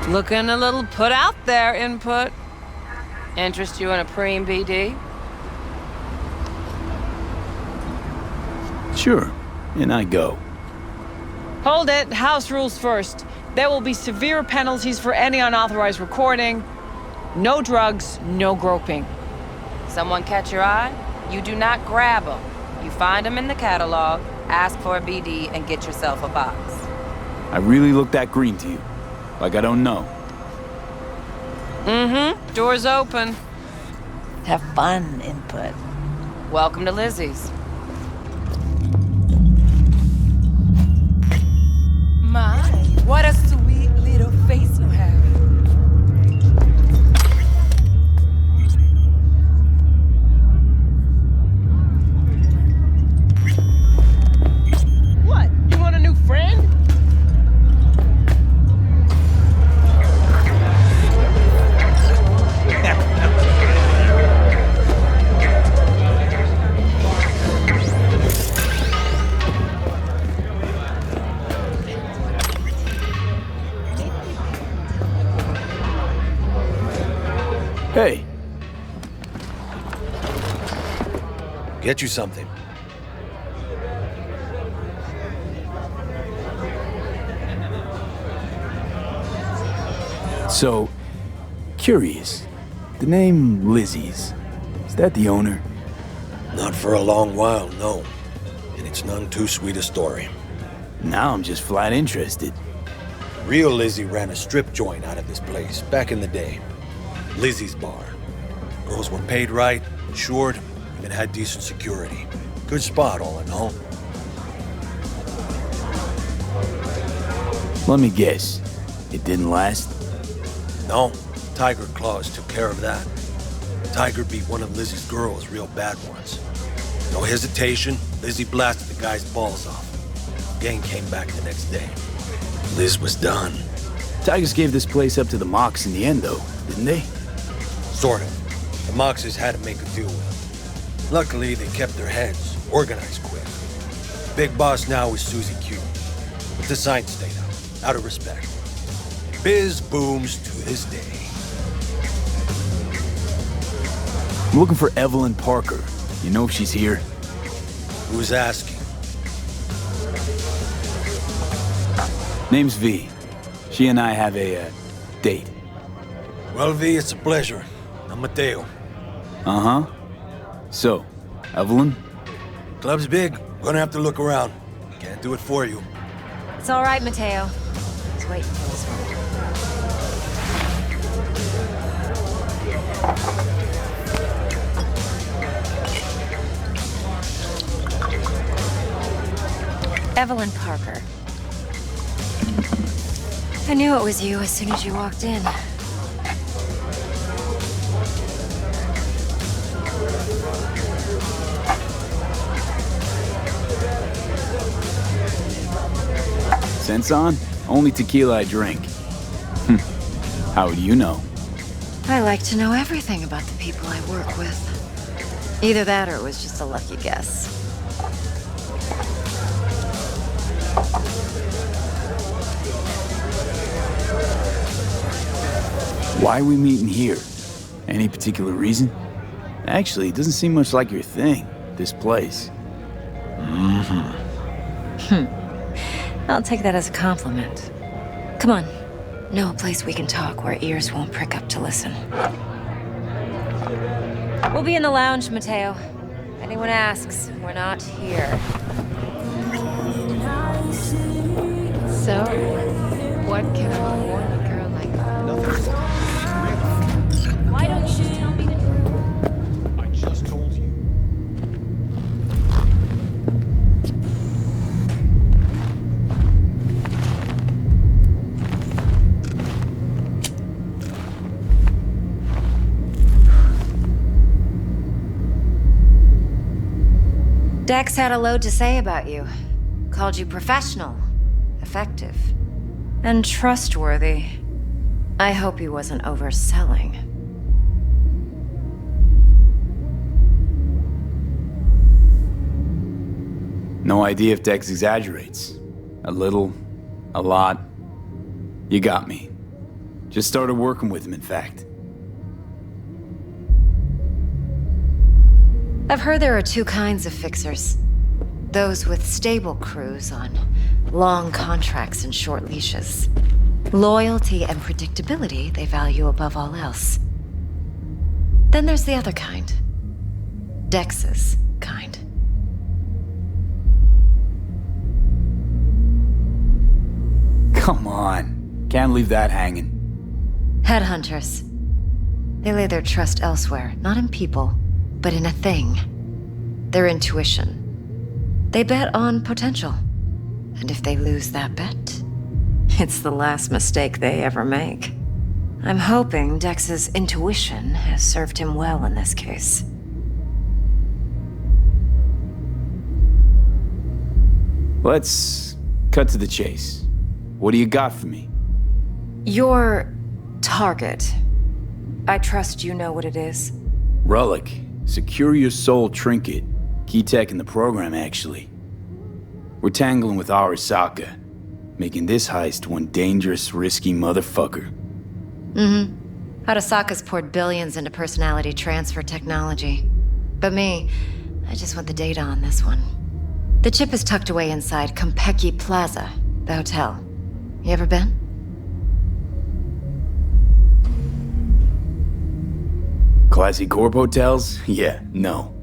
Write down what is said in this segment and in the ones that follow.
Looking a little put out there, input. Interest you in a preem BD? Sure, and I go. Hold it. House rules first. There will be severe penalties for any unauthorized recording. No drugs, no groping. Someone catch your eye? You do not grab them. You find them in the catalog, ask for a BD, and get yourself a box. I really look that green to you? Like I don't know? Mm-hmm. Door's open. Have fun, input. Welcome to Lizzie's. My, what a sweet little face you have. What? You want a new friend? Hey. Get you something. So, curious. The name Lizzie's. Is that the owner? Not for a long while, no. And it's none too sweet a story. Now I'm just flat interested. Real Lizzie ran a strip joint out of this place back in the day. Lizzie's Bar. Girls were paid right, insured, even had decent security. Good spot, all in all. Let me guess. It didn't last? No, Tiger Claws took care of that. Tiger beat one of Lizzie's girls real bad once. No hesitation, Lizzie blasted the guy's balls off. Gang came back the next day. Liz was done. Tigers gave this place up to the Mox in the end, though, didn't they? Sort of. The Moxes had to make a deal with them. Luckily, they kept their heads, organized quick. Big boss now is Susie Q. But the sign stayed out of respect. Biz booms to this day. I'm looking for Evelyn Parker. You know if she's here? Who's asking? Name's V. She and I have a, date. Well, V, it's a pleasure. I'm Mateo. Uh-huh. So, Evelyn? Club's big. Gonna have to look around. Can't do it for you. It's all right, Mateo. Just wait for this one. Evelyn Parker. I knew it was you as soon as you walked in. Sense on? Only tequila I drink. How do you know? I like to know everything about the people I work with. Either that or it was just a lucky guess. Why are we meeting here? Any particular reason? Actually, it doesn't seem much like your thing, this place. I'll take that as a compliment. Come on. Know a place we can talk where ears won't prick up to listen. We'll be in the lounge, Mateo. If anyone asks, we're not here. So, what can I warn a girl like that? Why don't you tell me the truth? I just told you. Dex had a load to say about you. Called you professional, effective, and trustworthy. I hope he wasn't overselling. No idea if Dex exaggerates. A little, a lot. You got me. Just started working with him, in fact. I've heard there are two kinds of fixers. Those with stable crews on long contracts and short leashes. Loyalty and predictability they value above all else. Then there's the other kind. Dex's kind. Come on. Can't leave that hanging. Headhunters. They lay their trust elsewhere, not in people, but in a thing. Their intuition. They bet on potential. And if they lose that bet, it's the last mistake they ever make. I'm hoping Dex's intuition has served him well in this case. Let's cut to the chase. What do you got for me? Your target. I trust you know what it is. Relic. Secure your soul trinket. Key tech in the program, actually. We're tangling with Arasaka, making this heist one dangerous, risky motherfucker. Arasaka's poured billions into personality transfer technology. But me, I just want the data on this one. The chip is tucked away inside Konpeki Plaza, the hotel. You ever been? Classy Corpo hotels? Yeah, no.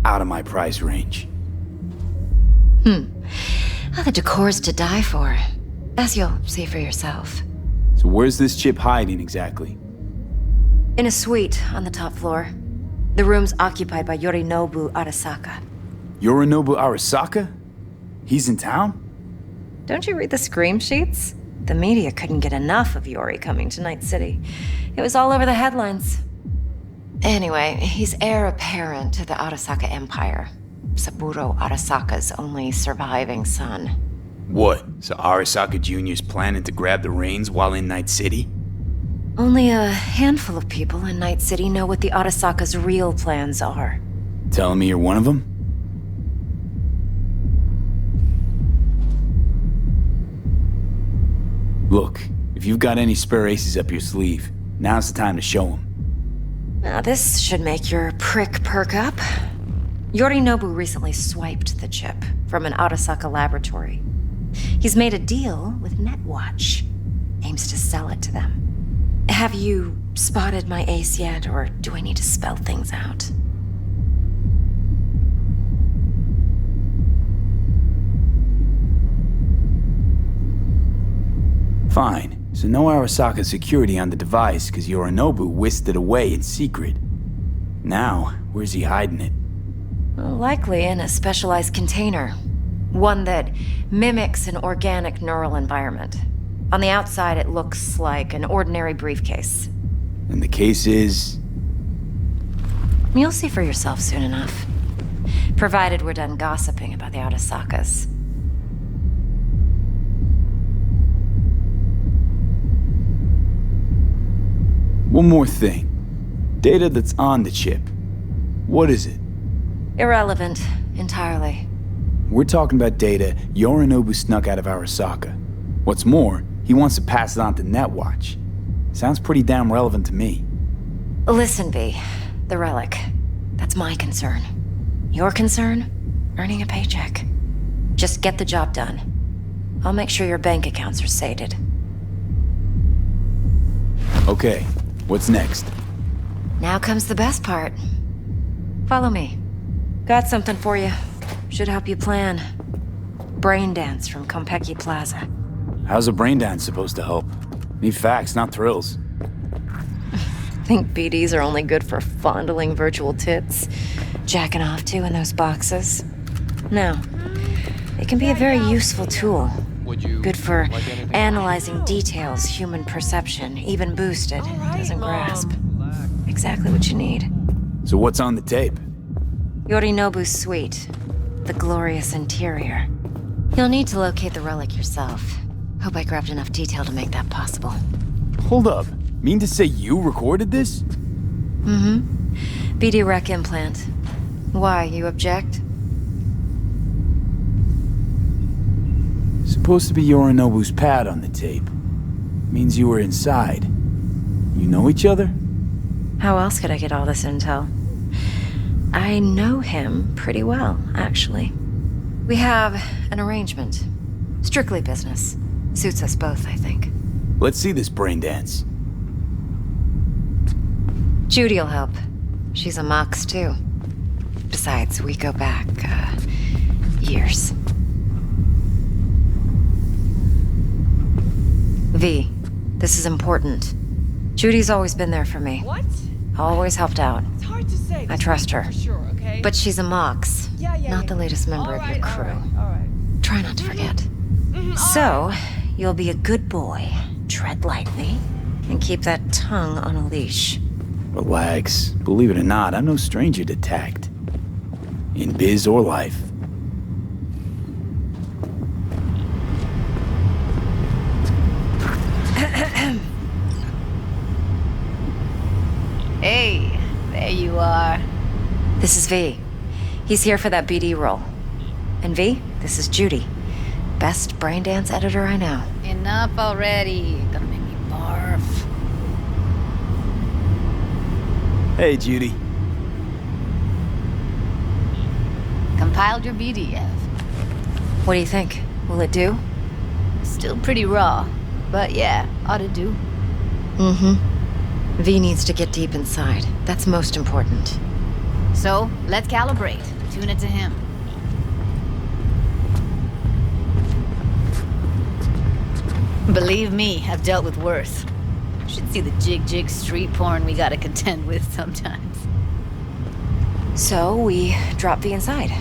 Out of my price range. Oh, the decor's to die for. As you'll see for yourself. So where's this chip hiding exactly? In a suite on the top floor. The room's occupied by Yorinobu Arasaka. Yorinobu Arasaka? He's in town? Don't you read the scream sheets? The media couldn't get enough of Yori coming to Night City. It was all over the headlines. Anyway, he's heir apparent to the Arasaka Empire. Saburo Arasaka's only surviving son. What? So Arasaka Jr.'s planning to grab the reins while in Night City? Only a handful of people in Night City know what the Arasaka's real plans are. Telling me you're one of them? Look, if you've got any spare aces up your sleeve, now's the time to show them. Now, this should make your prick perk up. Yorinobu recently swiped the chip from an Arasaka laboratory. He's made a deal with Netwatch. Aims to sell it to them. Have you spotted my ace yet, or do I need to spell things out? Fine. So no Arasaka security on the device because Yorinobu whisked it away in secret. Now, where's he hiding it? Likely in a specialized container. One that mimics an organic neural environment. On the outside, it looks like an ordinary briefcase. And the case is... You'll see for yourself soon enough. Provided we're done gossiping about the Arasakas. One more thing. Data that's on the chip. What is it? Irrelevant, entirely. We're talking about data Yorinobu snuck out of Arasaka. What's more, he wants to pass it on to Netwatch. Sounds pretty damn relevant to me. Listen, V. The relic. That's my concern. Your concern? Earning a paycheck. Just get the job done. I'll make sure your bank accounts are sated. Okay, what's next? Now comes the best part. Follow me. Got something for you. Should help you plan. Brain dance from Konpeki Plaza. How's a brain dance supposed to help? Need facts, not thrills. Think BDs are only good for fondling virtual tits? Jacking off to in those boxes? No. It can be a very useful tool. Good for analyzing details human perception, even boosted, doesn't grasp. Exactly what you need. So what's on the tape? Yorinobu's suite. The glorious interior. You'll need to locate the relic yourself. Hope I grabbed enough detail to make that possible. Hold up. Mean to say you recorded this? BD rec implant. Why, you object? Supposed to be Yorinobu's pad on the tape. Means you were inside. You know each other? How else could I get all this intel? I know him pretty well, actually. We have an arrangement. Strictly business. Suits us both, I think. Let's see this brain dance. Judy'll help. She's a Mox, too. Besides, we go back, years. V, this is important. Judy's always been there for me. What? Always helped out. It's hard to say. I trust her. For sure, okay? But she's a Mox, not the latest member of your crew. All right. Try not to forget. So, you'll be a good boy, tread lightly, and keep that tongue on a leash. Relax. Believe it or not, I'm no stranger to tact. In biz or life. Hey, there you are. This is V. He's here for that BD role. And V, this is Judy. Best brain dance editor I know. Enough already. Gonna make me barf. Hey, Judy. Compiled your BDF. What do you think? Will it do? Still pretty raw, but yeah, ought to do. Mm-hmm. V needs to get deep inside. That's most important. So, let's calibrate. Tune it to him. Believe me, I've dealt with worse. You should see the jig street porn we gotta contend with sometimes. So, we drop V inside.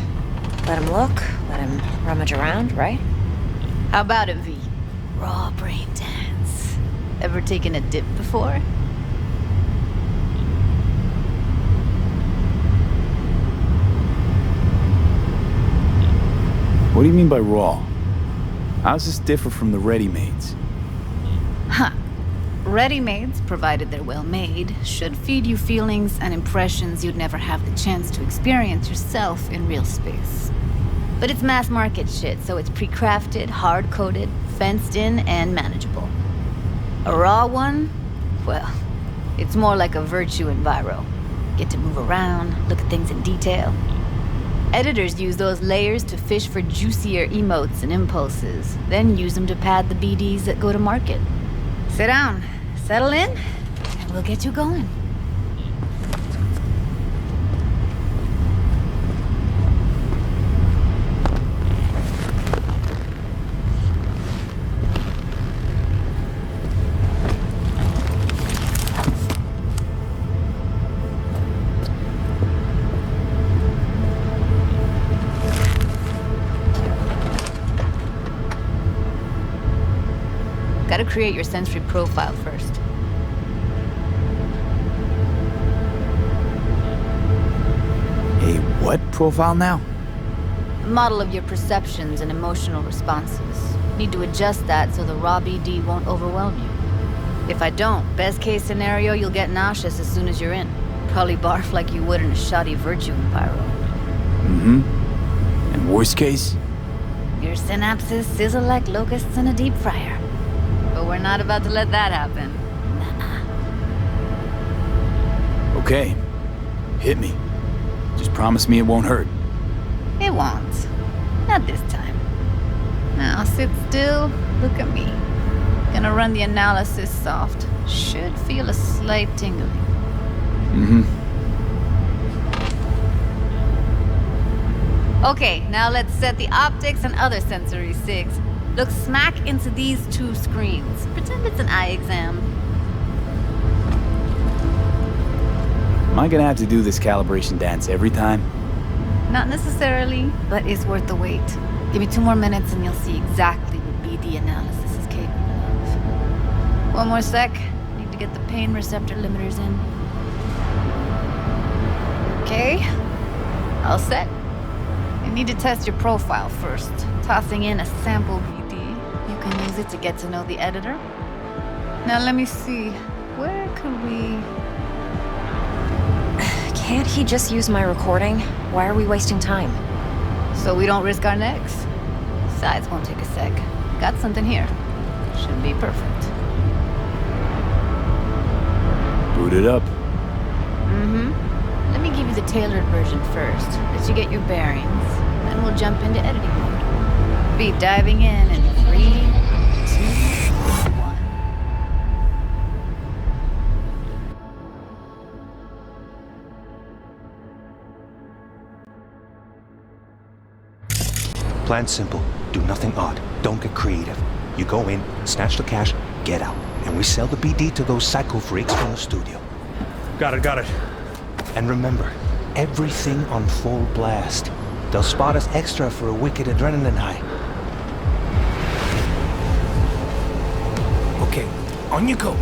Let him look, let him rummage around, right? How about it, V? Raw brain dance. Ever taken a dip before? What do you mean by raw? How's this differ from the ready-mades? Huh. Ready-mades, provided they're well made, should feed you feelings and impressions you'd never have the chance to experience yourself in real space. But it's mass market shit, so it's pre-crafted, hard-coded, fenced in, and manageable. A raw one? Well, it's more like a virtue enviro. Get to move around, look at things in detail. Editors use those layers to fish for juicier emotes and impulses, then use them to pad the BDs that go to market. Sit down, settle in, and we'll get you going. Gotta create your sensory profile first. A what profile now? A model of your perceptions and emotional responses. Need to adjust that so the raw BD won't overwhelm you. If I don't, best case scenario, you'll get nauseous as soon as you're in. Probably barf like you would in a shoddy virtue enviro. Mm-hmm. And worst case? Your synapses sizzle like locusts in a deep fryer. But we're not about to let that happen. Nuh-uh. Okay. Hit me. Just promise me it won't hurt. It won't. Not this time. Now sit still, look at me. Gonna run the analysis soft. Should feel a slight tingling. Mm-hmm. Okay, now let's set the optics and other sensory sigs. Look smack into these two screens. Pretend it's an eye exam. Am I gonna have to do this calibration dance every time? Not necessarily, but it's worth the wait. Give me 2 more minutes and you'll see exactly what BD analysis is capable of. 1 more sec. Need to get the pain receptor limiters in. Okay. All set. You need to test your profile first. Tossing in a sample BD. You can use it to get to know the editor. Now let me see. Where could we... Can't he just use my recording? Why are we wasting time? So we don't risk our necks. Besides, won't take a sec. Got something here. Should be perfect. Boot it up. Let me give you the tailored version first, let you get your bearings, then we'll jump into editing mode. Be diving in 3, 2, 1. Plan simple. Do nothing odd. Don't get creative. You go in, snatch the cash, get out. And we sell the BD to those psycho freaks from the studio. Got it. And remember, everything on full blast. They'll spot us extra for a wicked adrenaline high. Okay, on you go.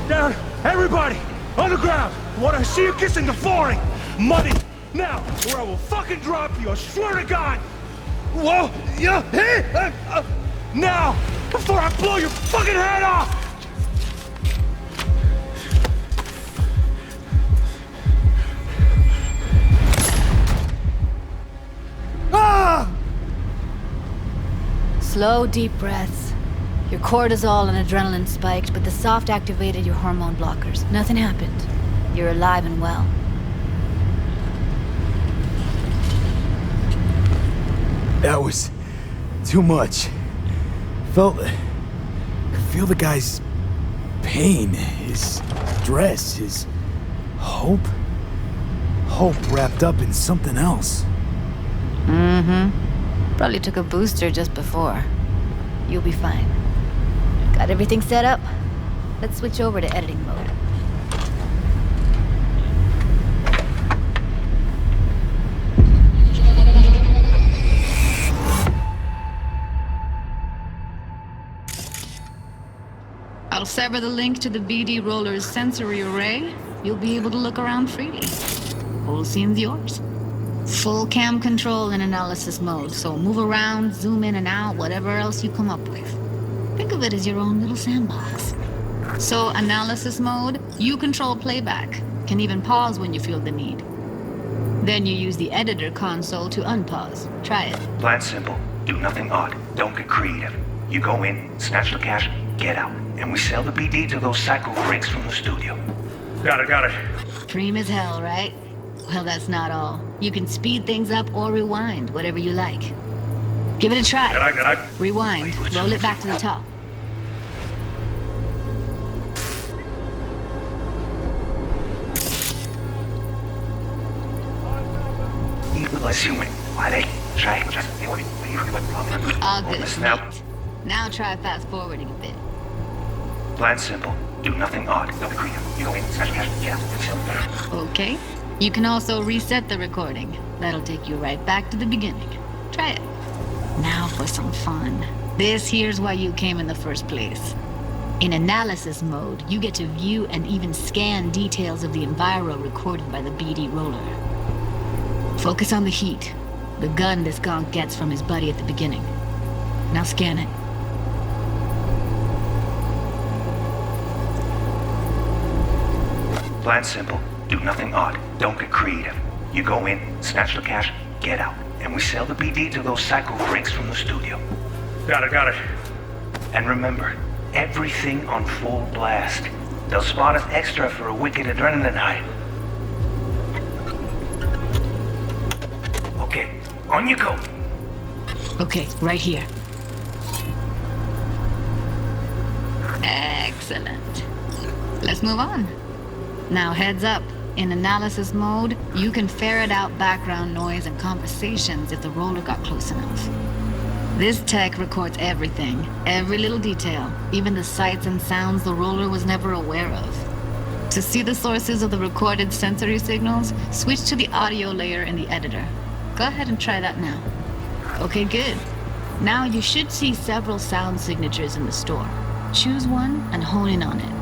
Down! Everybody! On the ground! Wanna see you kissing the flooring! Money! Now! Or I will fucking drop you, I swear to God! Whoa! Yeah! Hey! Now! Before I blow your fucking head off! Ah! Slow, deep breaths. Your cortisol and adrenaline spiked, but the soft activated your hormone blockers. Nothing happened. You're alive and well. That was too much. Could feel the guy's pain, his stress, his hope. Hope wrapped up in something else. Probably took a booster just before. You'll be fine. Got everything set up? Let's switch over to editing mode. I'll sever the link to the BD Roller's sensory array. You'll be able to look around freely. Whole scene's yours. Full cam control in analysis mode, so move around, zoom in and out, whatever else you come up with. Think of it as your own little sandbox. So, analysis mode, you control playback. Can even pause when you feel the need. Then you use the editor console to unpause. Try it. Plan simple. Do nothing odd. Don't get creative. You go in, snatch the cash, get out. And we sell the BD to those psycho freaks from the studio. Got it. Dream as hell, right? Well, that's not all. You can speed things up or rewind, whatever you like. Give it a try. Rewind. Roll it back to the top. All good. Neat. Now try fast forwarding a bit. Plan simple. Do nothing odd. Don't be creative. You go in, snatch the cash, get out. Okay. You can also reset the recording. That'll take you right back to the beginning. Try it. Now for some fun. This here's why you came in the first place. In analysis mode, you get to view and even scan details of the enviro recorded by the BD Roller. Focus on the heat, the gun this gonk gets from his buddy at the beginning. Now scan it. Plan simple. Do nothing odd. Don't get creative. You go in, snatch the cash, get out. And we sell the BD to those psycho freaks from the studio. Got it. And remember, everything on full blast. They'll spot us extra for a wicked adrenaline high. Okay, on you go. Okay, right here. Excellent. Let's move on. Now heads up. In analysis mode, you can ferret out background noise and conversations if the roller got close enough. This tech records everything, every little detail, even the sights and sounds the roller was never aware of. To see the sources of the recorded sensory signals, switch to the audio layer in the editor. Go ahead and try that now. Okay, good. Now you should see several sound signatures in the store. Choose one and hone in on it.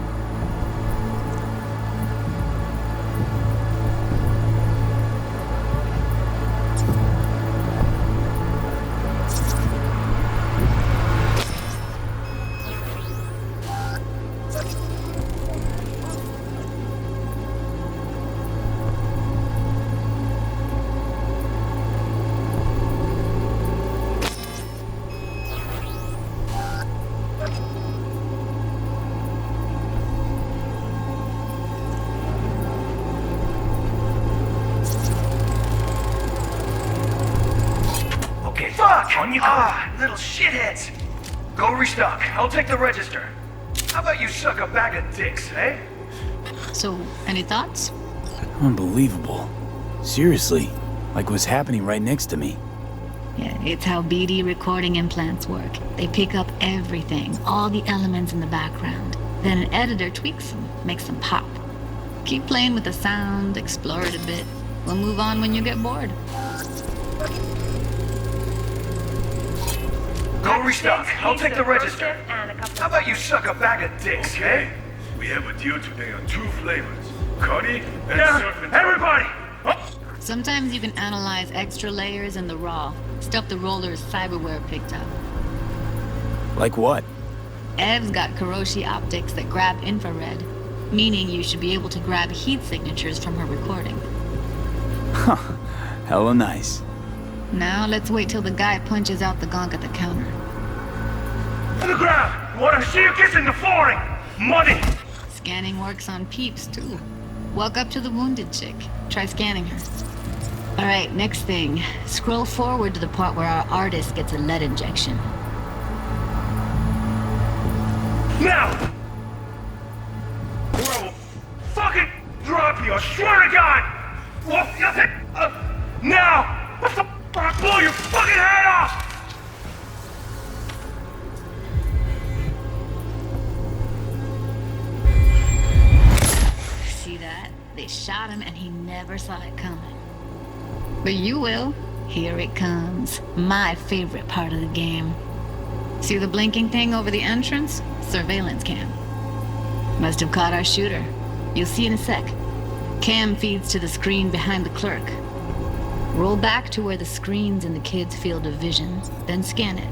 fuck! Little shitheads! Go restock. I'll take the register. How about you suck a bag of dicks, eh? So, any thoughts? Unbelievable. Seriously, like what's happening right next to me. Yeah, it's how BD recording implants work. They pick up everything, all the elements in the background. Then an editor tweaks them, makes them pop. Keep playing with the sound, explore it a bit. We'll move on when you get bored. Go restock. I'll take the register. How about you suck a bag of dicks, eh? We have a deal today on 2 flavors. Cuddy and Down! surf. Everybody! Sometimes you can analyze extra layers in the raw, stuff the roller's cyberware picked up. Like what? Ev's got Kuroshi optics that grab infrared, meaning you should be able to grab heat signatures from her recording. Huh. Hella nice. Now let's wait till the guy punches out the gonk at the counter. To the ground! Want to see you kissing the flooring! Money! Scanning works on peeps, too. Walk up to the wounded chick. Try scanning her. Alright, next thing. Scroll forward to the part where our artist gets a lead injection. Now! Or I will fucking drop you, I swear to God! Now! What the fuck? Blow your fucking head off! See that? They shot him and he never saw it coming. But you will. Here it comes. My favorite part of the game. See the blinking thing over the entrance? Surveillance cam. Must have caught our shooter. You'll see in a sec. Cam feeds to the screen behind the clerk. Roll back to where the screen's in the kid's field of vision, then scan it.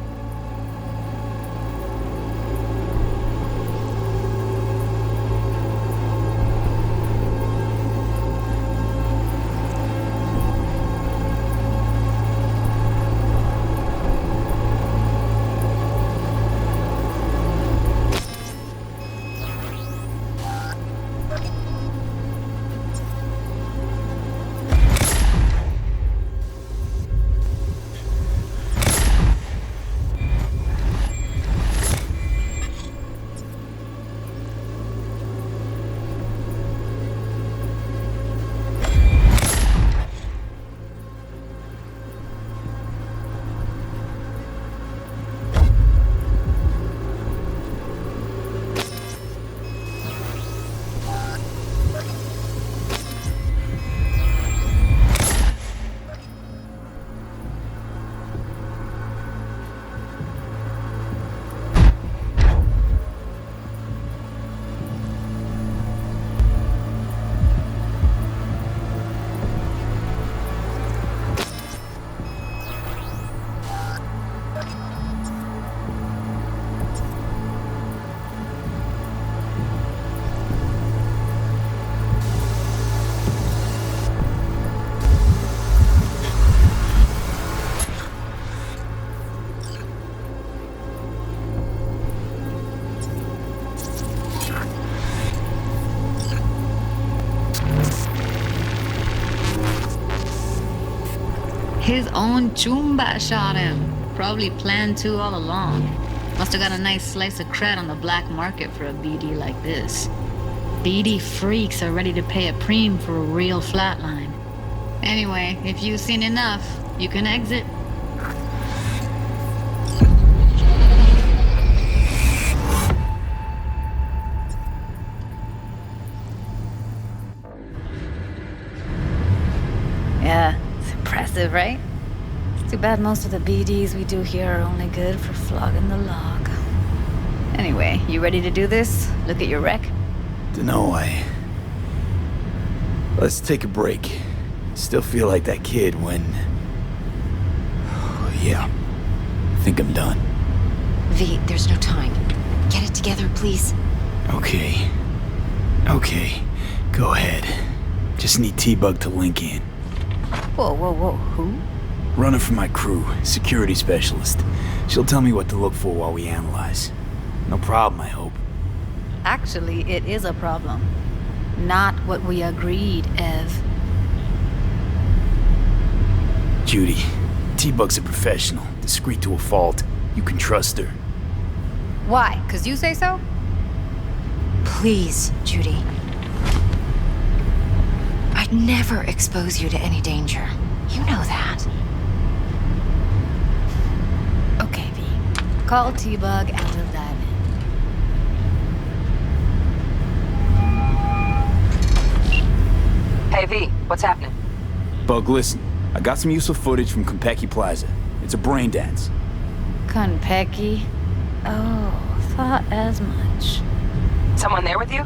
His own Chumba shot him. Probably planned to all along. Must have got a nice slice of cred on the black market for a BD like this. BD freaks are ready to pay a preem for a real flatline. Anyway, if you've seen enough, you can exit. Yeah, it's impressive, right? It's too bad most of the BDs we do here are only good for flogging the log. Anyway, you ready to do this? Look at your wreck? Dunno, Let's take a break. Still feel like that kid when... Yeah. I think I'm done. V, there's no time. Get it together, please. Okay. Go ahead. Just need T-Bug to link in. Whoa, who? Runner for my crew, security specialist. She'll tell me what to look for while we analyze. No problem, I hope. Actually, it is a problem. Not what we agreed, Ev. Judy, T-Bug's a professional, discreet to a fault. You can trust her. Why? 'Cause you say so? Please, Judy. I'd never expose you to any danger. You know that. Okay, V. Call T-Bug and we'll dive in. Hey, V, what's happening? Bug, listen. I got some useful footage from Konpeki Plaza. It's a brain dance. Konpeki? Oh, thought as much. Someone there with you?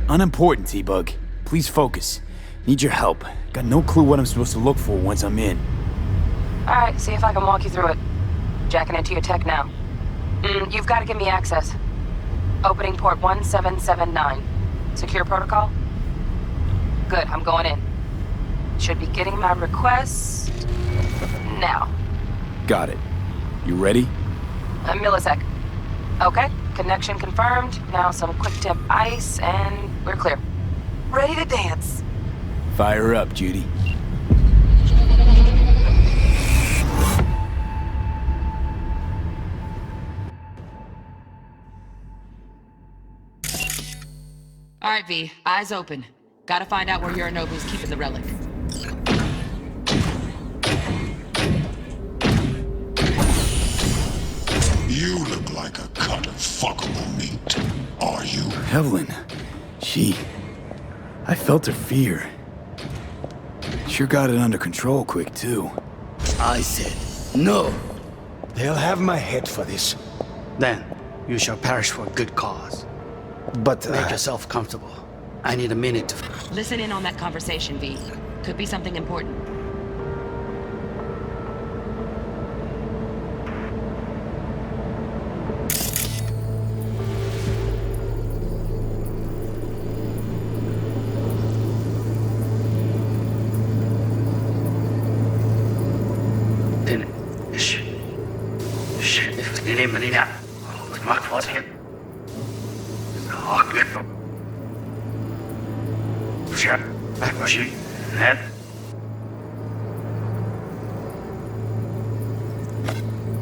Unimportant, T-Bug. Please focus. Need your help. Got no clue what I'm supposed to look for once I'm in. Alright, see if I can walk you through it. Jacking into your tech now. You've got to give me access. Opening port 1779. Secure protocol? Good, I'm going in. Should be getting my request now. Got it. You ready? A millisec. Okay, connection confirmed. Now some quick tip ice and we're clear. Ready to dance. Fire up, Judy. All right, V. Eyes open. Gotta find out where Yorinobu's keeping the relic. You look like a cut of fuckable meat. Are you? Evelyn. I felt her fear. Sure got it under control quick, too. I said, no. They'll have my head for this. Then, you shall perish for a good cause. But make yourself comfortable. I need a minute to... Listen in on that conversation, V. Could be something important.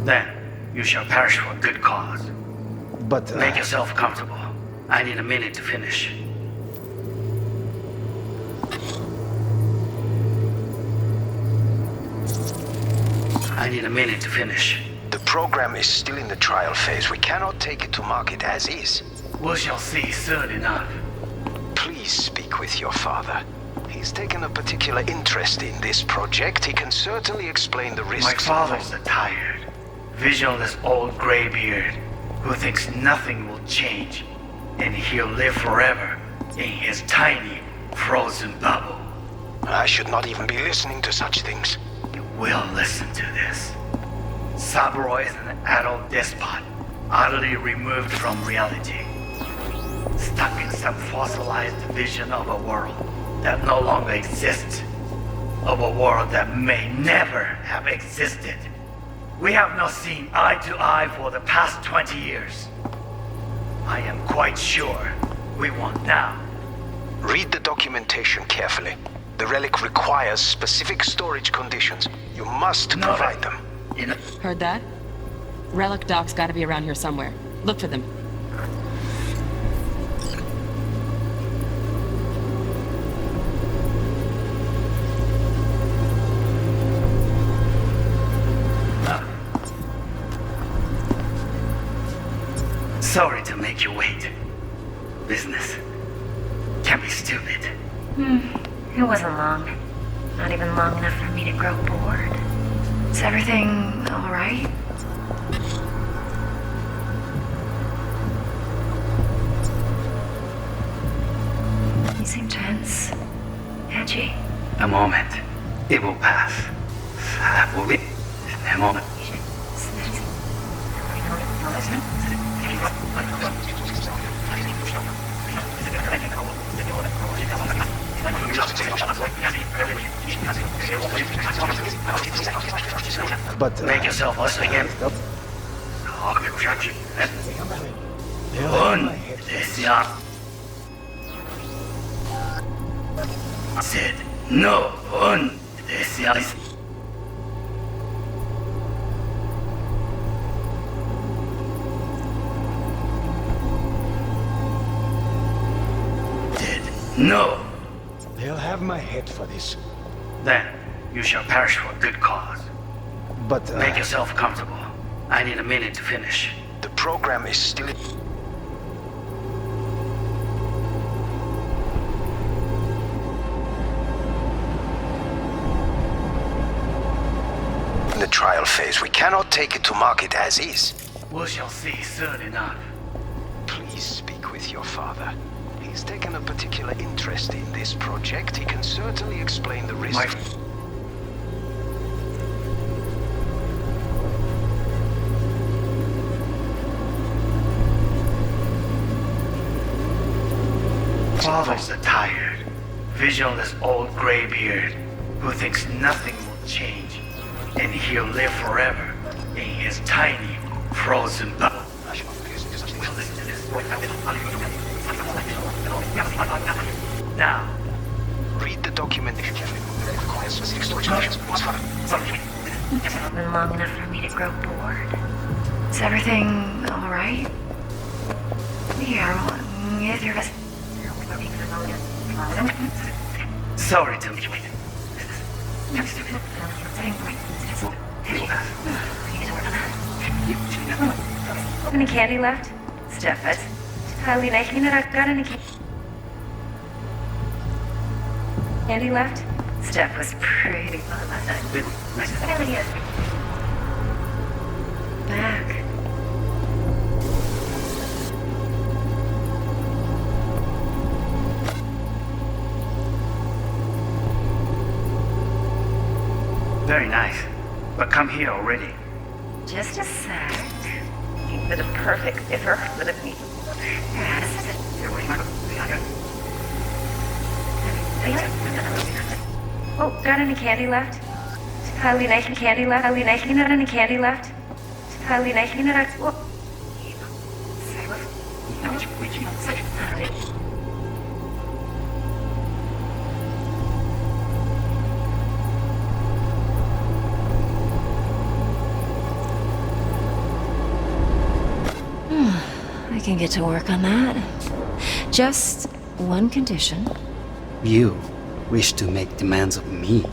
Then, you shall perish for a good cause. But make yourself comfortable. I need a minute to finish. The program is still in the trial phase. We cannot take it to market as is. We shall see soon enough. Please speak with your father. He's taken a particular interest in this project. He can certainly explain the risks. My father's a tired, visionless old graybeard who thinks nothing will change, and he'll live forever in his tiny, frozen bubble. I should not even be listening to such things. You will listen to this. Saburo is an adult despot, utterly removed from reality. Stuck in some fossilized vision of a world that no longer exists. Of a world that may never have existed. We have not seen eye to eye for the past 20 years. I am quite sure we won't now. Read the documentation carefully. The relic requires specific storage conditions. You must provide them. Heard that? Relic docs gotta be around here somewhere. Look for them. Sorry to make you wait. Business can be stupid. It wasn't long. Not even long enough for me to grow bored. Is everything all right? You seem tense. Edgy. A moment. It will pass. That will be a moment. But make yourself less again. Sid, No one is dead. No. They'll have my head for this. Then you shall perish for a good cause. But, Make yourself comfortable. I need a minute to finish. the program is still... in the trial phase. We cannot take it to market as is. We shall see soon enough. Please speak with your father. He's taken a particular interest in this project. He can certainly explain the risks. Father's a tired, visionless old graybeard who thinks nothing will change, and he'll live forever in his tiny, frozen bubble. Now, Read the document if you can. It requires specific storage Been long enough for me to grow bored. Is everything alright? Yeah, if you're sorry to me. Any candy left? Steph, it's highly making that I've got any candy left? Steph was pretty fun last night. Back. Very nice, but come here already. Just a sec. For the perfect fitter for the meat. Oh, got any candy left? Highly making candy left? Highly making it any candy left? Highly making it. Whoa. I can get to work on that. Just one condition. You wish to make demands of me.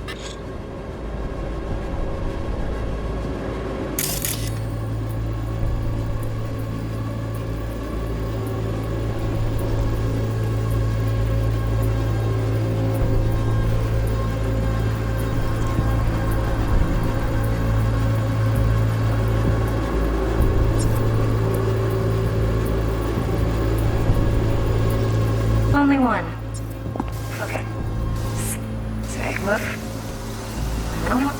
Only one. Okay. Say, look. No.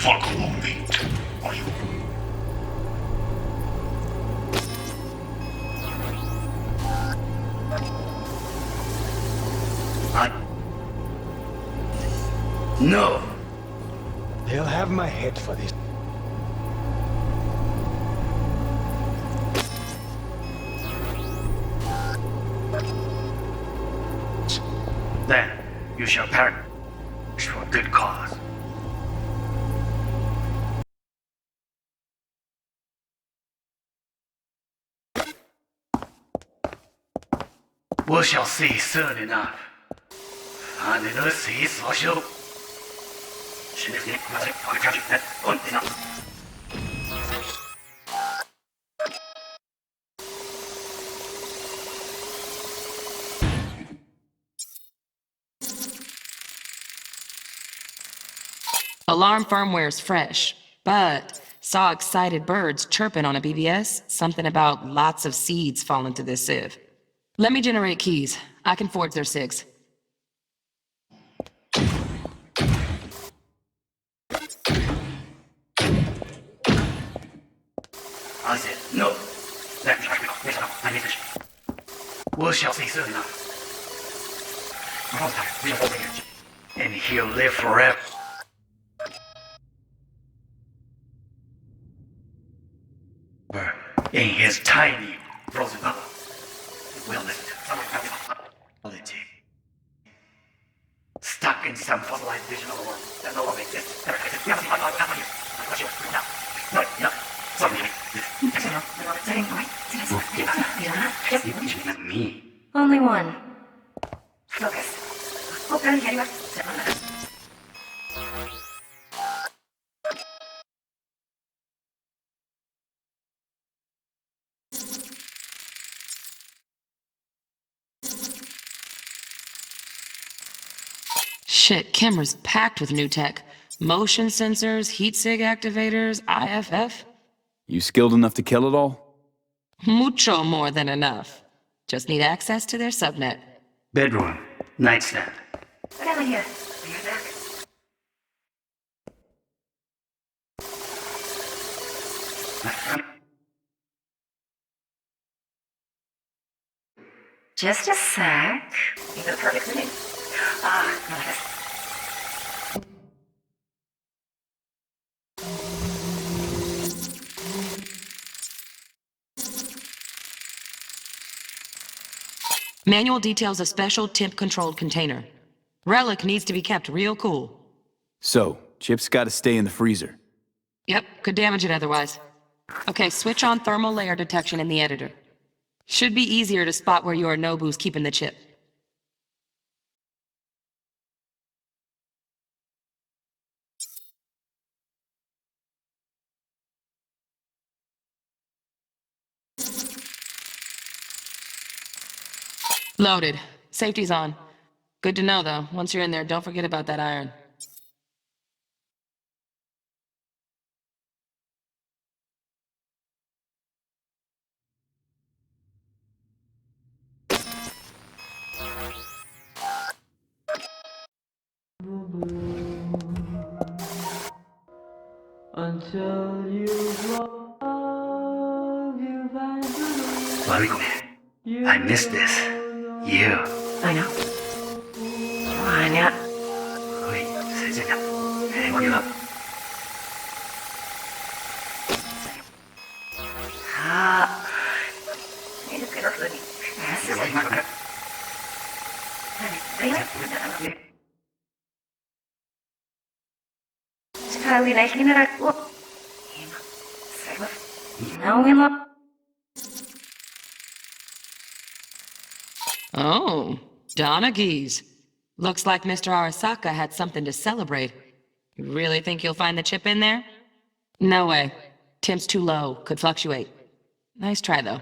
Fuckable meat, are you? No. They'll have my head for this. Then you shall perish for a good cause. We shall see soon enough. And in the sea social. Alarm firmware is fresh. but saw excited birds chirping on a BBS, something about lots of seeds falling through this sieve. Let me generate keys. I can forge their SIGs. I said, no. We shall see soon enough. And he'll live forever. In his tiny frozen bubble. We'll listen to some reality. Stuck in some fossilized vision of the world that no longer exists. Me. Only one. Focus. Shit, camera's packed with new tech. Motion sensors, heat sig activators, IFF. You skilled enough to kill it all? Mucho more than enough. Just need access to their subnet. Bedroom. Nightstand. Just a sec. You got perfect for me. Manual details a special temp-controlled container. Relic needs to be kept real cool. So, Chip's gotta stay in the freezer. Yep, could damage it otherwise. Okay, switch on thermal layer detection in the editor. Should be easier to spot where Yorinobu's keeping the chip. Loaded. Safety's on. Good to know, though. Once you're in there, don't forget about that iron. Until Mariko, I miss this. You. I know. Why Wait, 세진아. 행운이가. 이렇게 그러더니. Charlie, I can't act. Oh, Donaghys. Looks like Mr. Arasaka had something to celebrate. You really think you'll find the chip in there? No way. Temp's too low. Could fluctuate. Nice try, though.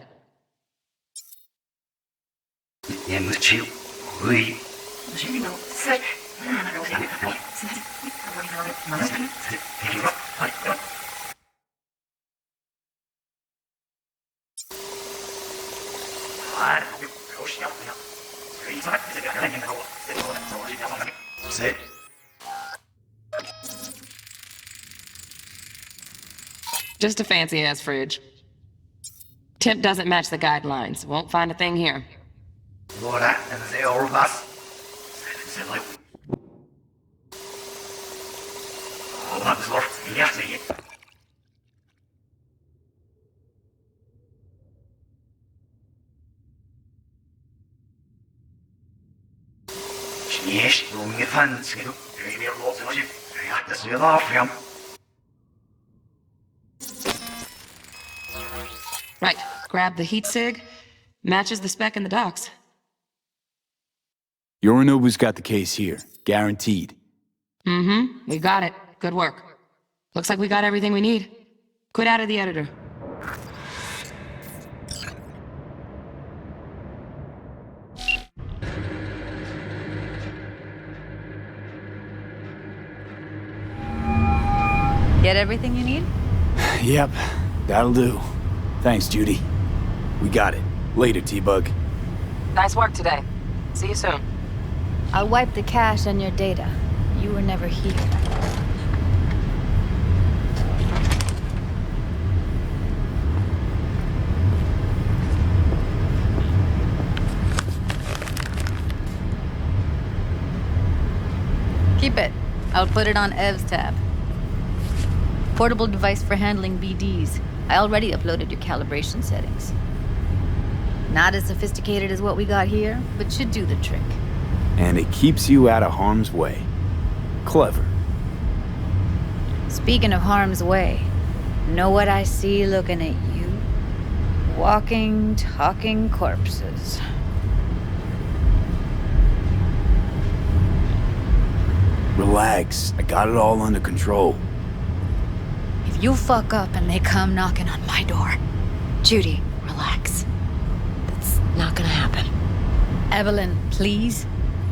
Just a fancy-ass fridge. Temp doesn't match the guidelines. Won't find a thing here. Right. Grab the heat sig. Matches the spec in the docs. Yorinobu's got the case here. Guaranteed. Mm-hmm. We got it. Good work. Looks like we got everything we need. Quit out of the editor. Get everything you need? Yep, that'll do. Thanks, Judy. We got it. Later, T-Bug. Nice work today. See you soon. I'll wipe the cache on your data. You were never here. Keep it. I'll put it on Ev's tab. Portable device for handling BDs. I already uploaded your calibration settings. Not as sophisticated as what we got here, but should do the trick. And it keeps you out of harm's way. Clever. Speaking of harm's way, know what I see looking at you? Walking, talking corpses. Relax. I got it all under control. If you fuck up and they come knocking on my door... Judy, relax. That's not gonna happen. Evelyn, please.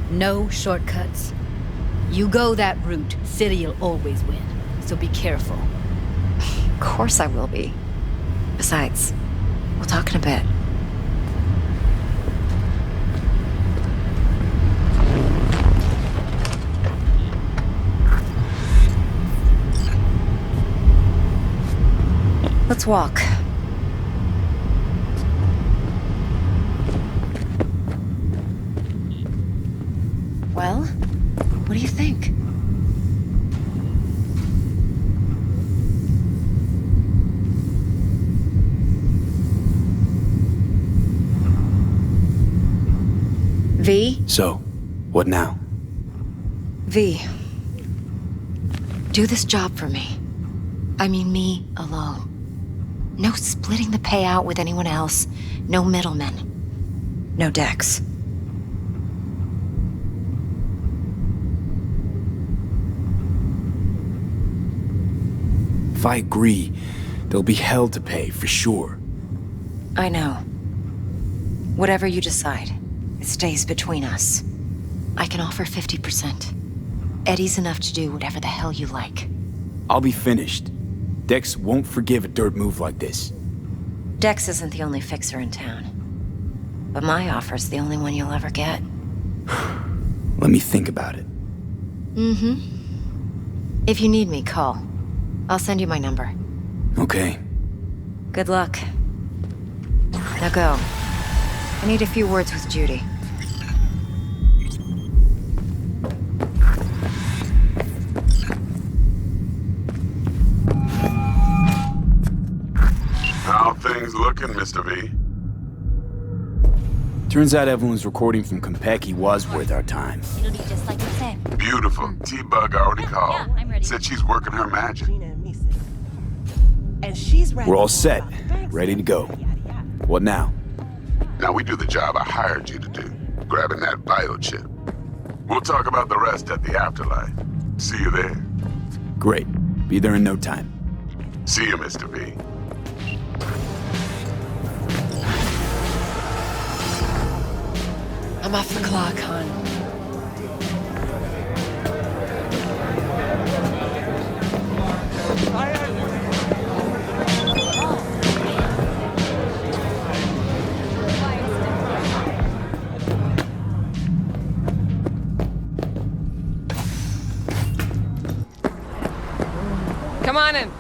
No shortcuts. You go that route, City'll always win. So be careful. Of course I will be. Besides, we'll talk in a bit. Let's walk. Well, what do you think? V? So, what now? V. Do this job for me. I mean me alone. No splitting the payout with anyone else. No middlemen. No Dex. If I agree, there'll be hell to pay, for sure. I know. Whatever you decide, it stays between us. I can offer 50%. Eddie's enough to do whatever the hell you like. I'll be finished. Dex won't forgive a dirt move like this. Dex isn't the only fixer in town. But my offer's the only one you'll ever get. Let me think about it. Mm-hmm. If you need me, call. I'll send you my number. Okay. Good luck. Now go. I need a few words with Judy. How things looking, Mr. V? Turns out Evelyn's recording from Konpeki was worth our time. It'll be just like you said. Beautiful. T-Bug already called. Yeah, I'm ready. Said she's working her magic. And she's ready. We're all set. Ready to go. What now? Now we do the job I hired you to do, grabbing that biochip. We'll talk about the rest at the afterlife. See you there. Great. Be there in no time. See you, Mr. V. I'm off the clock, hon. Come on in.